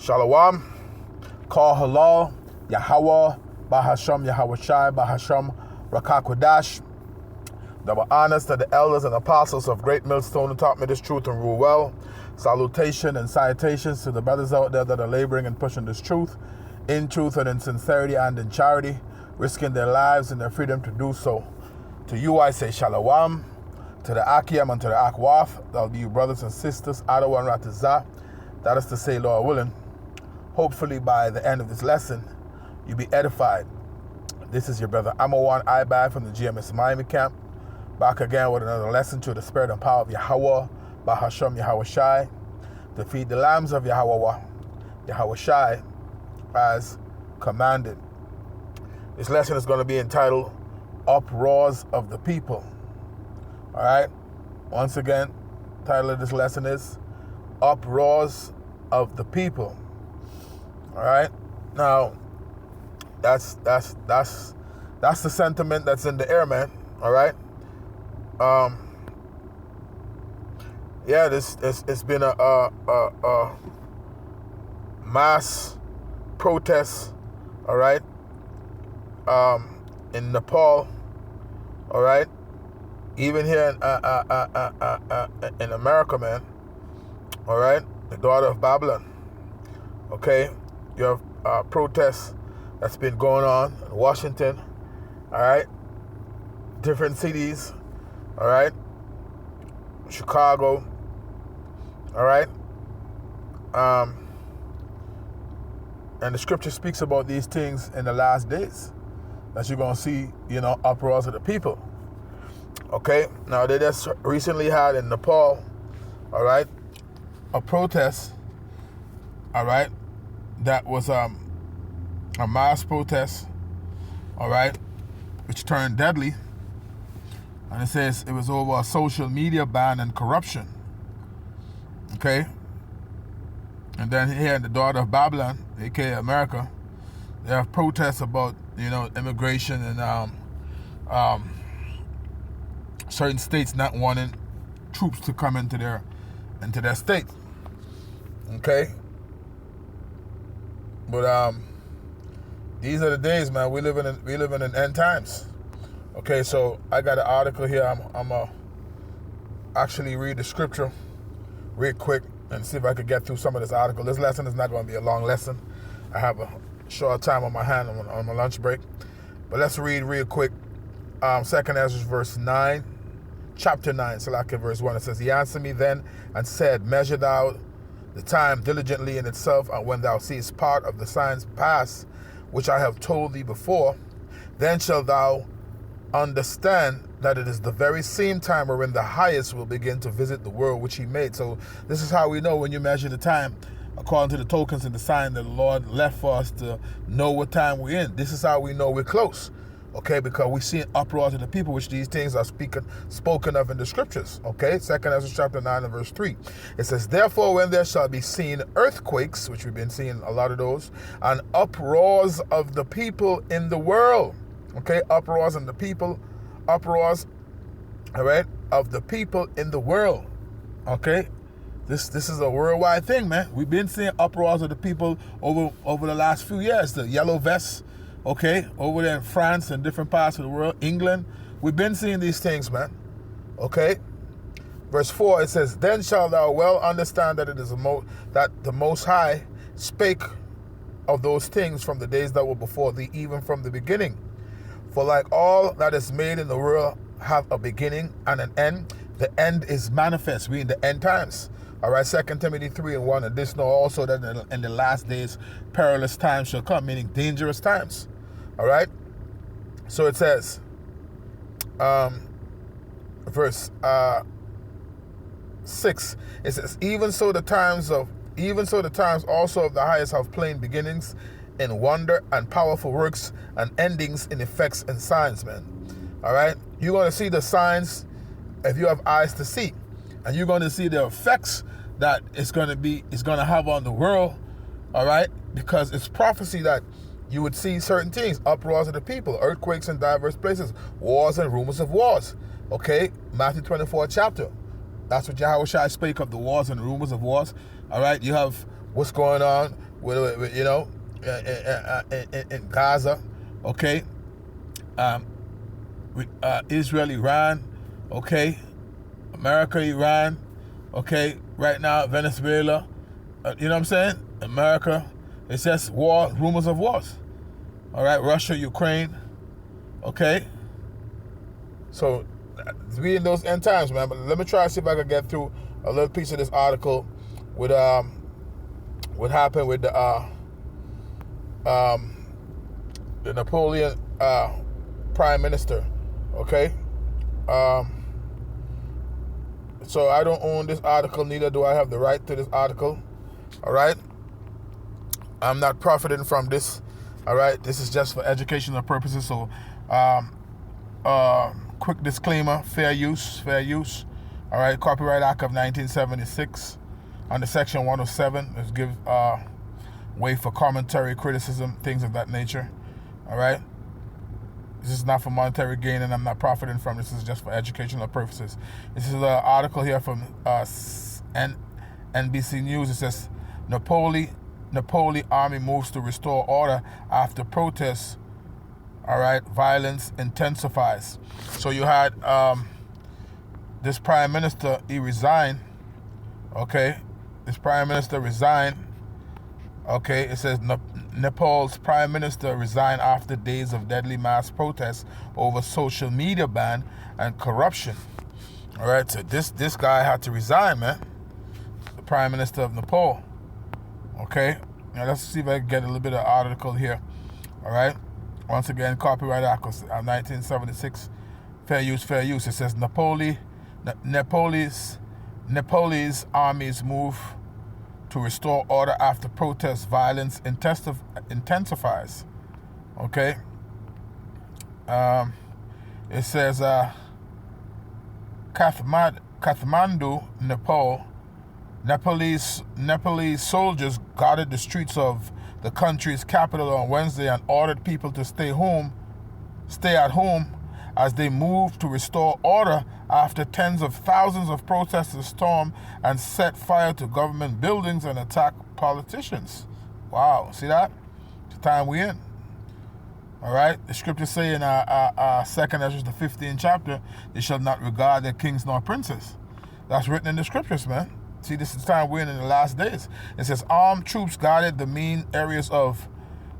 Shalom, Kal Halal, Yahweh, Bahasham Yahawashi, Bahasham Rakakwadash. Double honors to the elders and apostles of Great Millstone who taught me this truth and rule well. Salutation and citations to the brothers out there that are laboring and pushing this truth in truth and in sincerity and in charity, risking their lives and their freedom to do so. To you I say Shalom, to the Akim and to the Akwath, that'll be you brothers and sisters, Adawan Ratazah, that is to say, Lord willing. Hopefully by the end of this lesson, you'll be edified. This is your brother Amawan Ibai from the GMS Miami camp, back again with another lesson to the spirit and power of Yahweh, Bahasham Yahawashi, to feed the lambs of Yahweh, Yahawashi, as commanded. This lesson is going to be entitled Uproars of the People. All right? Once again, title of this lesson is Uproars of the People. All right? Now, that's the sentiment that's in the air, man. All right? Yeah, it's been a mass protest, all right, in Nepal, all right, even here in America, man, all right, the daughter of Babylon, okay, you have protests that's been going on in Washington, all right, different cities, all right, Chicago, all right, and the scripture speaks about these things in the last days, that you're going to see, uproars of the people. Okay, now they just recently had in Nepal, all right, a protest, all right, that was a mass protest, all right, which turned deadly. And it says it was over a social media ban and corruption. Okay? And then here in the daughter of Babylon, aka America, they have protests about, immigration and certain states not wanting troops to come into their state. Okay? But these are the days, man. We live in end times. Okay, so I got an article here. I'm going to actually read the scripture real quick and see if I could get through some of this article. This lesson is not going to be a long lesson. I have a short time on my hand on my lunch break. But let's read real quick. 2nd Ezra verse 9, chapter 9, Salaki verse 1. It says, He answered me then and said, Measure thou the time diligently in itself, and when thou seest part of the signs pass, which I have told thee before, then shalt thou understand that it is the very same time wherein the highest will begin to visit the world which he made. So this is how we know when you measure the time according to the tokens and the sign that the Lord left for us to know what time we're in. This is how we know we're close. Okay, because we see an uproar to the people, which these things are spoken of in the scriptures. Okay, 2nd Ezra chapter 9 and verse 3. It says, Therefore when there shall be seen earthquakes, which we've been seeing a lot of those, and uproars of the people in the world. Okay, uproars in the people, uproars, all right, of the people in the world. Okay, this is a worldwide thing, man. We've been seeing uproars of the people over the last few years. The yellow vests, okay, over there in France and different parts of the world, England. We've been seeing these things, man. Okay, verse 4, it says, Then shalt thou well understand that it is that the Most High spake of those things from the days that were before thee, even from the beginning. For like all that is made in the world have a beginning and an end, the end is manifest. We in the end times. All right, 2 Timothy 3 and 1. And this know also that in the last days perilous times shall come, meaning dangerous times. All right. So it says, verse 6. It says, Even so the times also of the highest have plain beginnings, in wonder and powerful works, and endings in effects and signs, man. All right? You're going to see the signs if you have eyes to see. And you're going to see the effects that it's going to have on the world, all right? Because it's prophecy that you would see certain things, uproars of the people, earthquakes in diverse places, wars and rumors of wars. Okay? Matthew 24 chapter. That's what Yahushua spake of, the wars and rumors of wars. All right? You have what's going on you know, in Gaza, okay, Israel, Iran, okay, America, Iran, okay, right now Venezuela, you know what I'm saying? America, it's just war, rumors of wars. All right, Russia, Ukraine, okay. So we in those end times, man. But let me try to see if I can get through a little piece of this article with what happened with the Napoleon Prime Minister, okay. So I don't own this article, neither do I have the right to this article. All right, I'm not profiting from this. All right, this is just for educational purposes. So, quick disclaimer: fair use. All right, Copyright Act of 1976, under Section 107, let's give way for commentary, criticism, things of that nature. All right. This is not for monetary gain, and I'm not profiting from this. This is just for educational purposes. This is an article here from NBC News. It says, Napoli army moves to restore order after protests. All right, violence intensifies. So you had this prime minister, he resigned. Okay, this prime minister resigned. Okay, it says Nepal's prime minister resigned after days of deadly mass protests over social media ban and corruption. All right, so this guy had to resign, man. The prime minister of Nepal. Okay, now let's see if I can get a little bit of article here. All right, once again, Copyright Act of 1976, fair use. It says Nepalese armies move to restore order after protest violence intensifies. Okay. It says Kathmandu, Nepal. Nepalese soldiers guarded the streets of the country's capital on Wednesday and ordered people to stay at home as they moved to restore order after tens of thousands of protesters stormed and set fire to government buildings and attacked politicians. Wow, see that? It's the time we're in. All right, the scriptures say in 2 Ezra, the 15th chapter, they shall not regard their kings nor princes. That's written in the scriptures, man. See, this is the time we're in the last days. It says, armed troops guarded the main areas of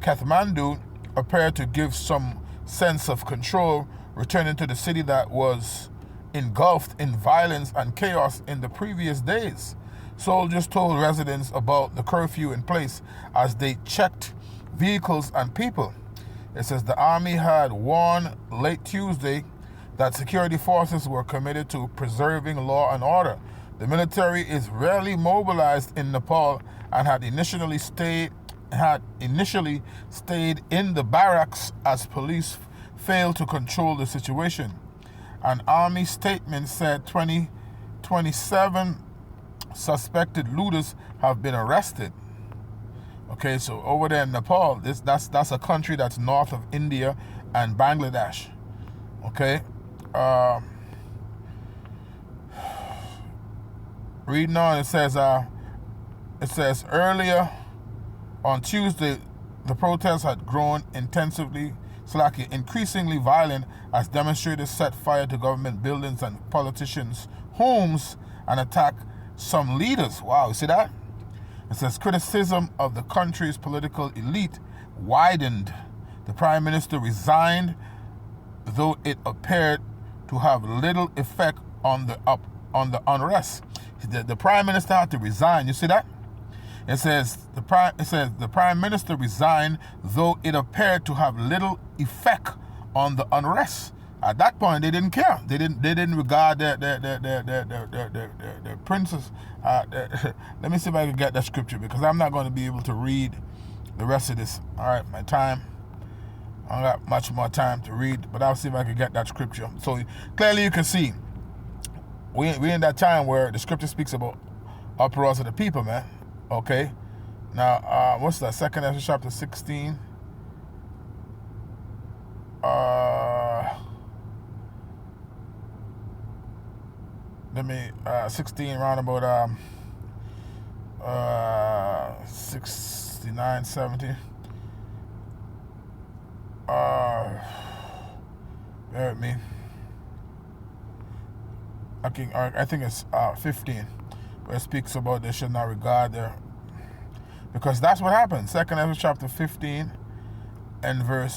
Kathmandu, appeared to give some sense of control, returning to the city that was engulfed in violence and chaos in the previous days. Soldiers told residents about the curfew in place as they checked vehicles and people. It says the army had warned late Tuesday that security forces were committed to preserving law and order. The military is rarely mobilized in Nepal and had initially stayed in the barracks as police failed to control the situation. An army statement said 27 suspected looters have been arrested. Okay, so over there in Nepal, that's a country that's north of India and Bangladesh. Okay. Reading on, it says earlier on Tuesday, the protests had grown increasingly violent as demonstrators set fire to government buildings and politicians' homes and attacked some leaders. Wow, you see that? It says criticism of the country's political elite widened. The prime minister resigned, though it appeared to have little effect on the unrest. The prime minister had to resign. You see that? It says the prime minister resigned, though it appeared to have little effect on the unrest. At that point, they didn't care. They didn't regard their princes. Let me see if I can get that scripture, because I'm not going to be able to read the rest of this. All right, my time. I don't got much more time to read, but I'll see if I can get that scripture. So clearly, you can see we're in that time where the scripture speaks about uproars of the people, man. Okay. Now, what's that? 2 Ezra chapter 16. Let me 16 round about 6 69, 70. Bear with me. I think it's 15, where it speaks about they should not regard their, because that's what happened. 2 Ezra chapter 15 and verse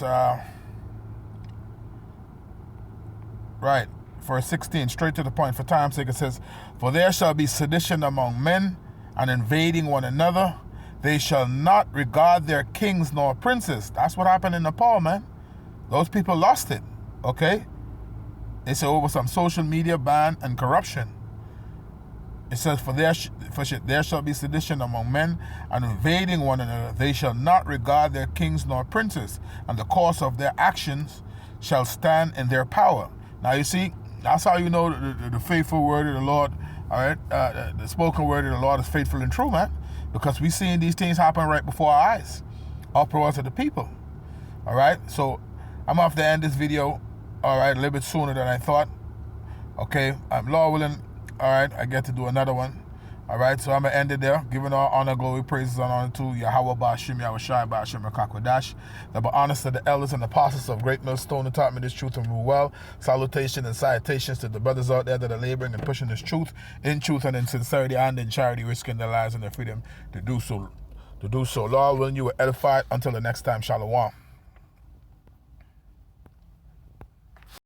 verse 16, straight to the point. For time's sake, it says, "For there shall be sedition among men, and invading one another. They shall not regard their kings nor princes." That's what happened in Nepal, man. Those people lost it. Okay, it's over some social media ban and corruption. It says, "For there shall be sedition among men, and invading one another. They shall not regard their kings nor princes, and the course of their actions shall stand in their power." Now you see, that's how you know the faithful word of the Lord. All right, the spoken word of the Lord is faithful and true, man, because we seeing these things happen right before our eyes. Uproars of the people. All right, so I'm off to end this video. All right, a little bit sooner than I thought. Okay, I'm Lord willing. All right, I get to do another one. All right, so I'm going to end it there. Giving all honor, glory, praises, and honor to Yahweh Ba'ashim, Yahweh Shai Ba'ashim, Rakakwadash. That be honest to the elders and apostles of Great Millstone who taught me this truth and rule well. Salutations and salutations to the brothers out there that are laboring and pushing this truth in truth and in sincerity and in charity, risking their lives and their freedom to do so. Lord willing, you will edify until the next time. Shalom.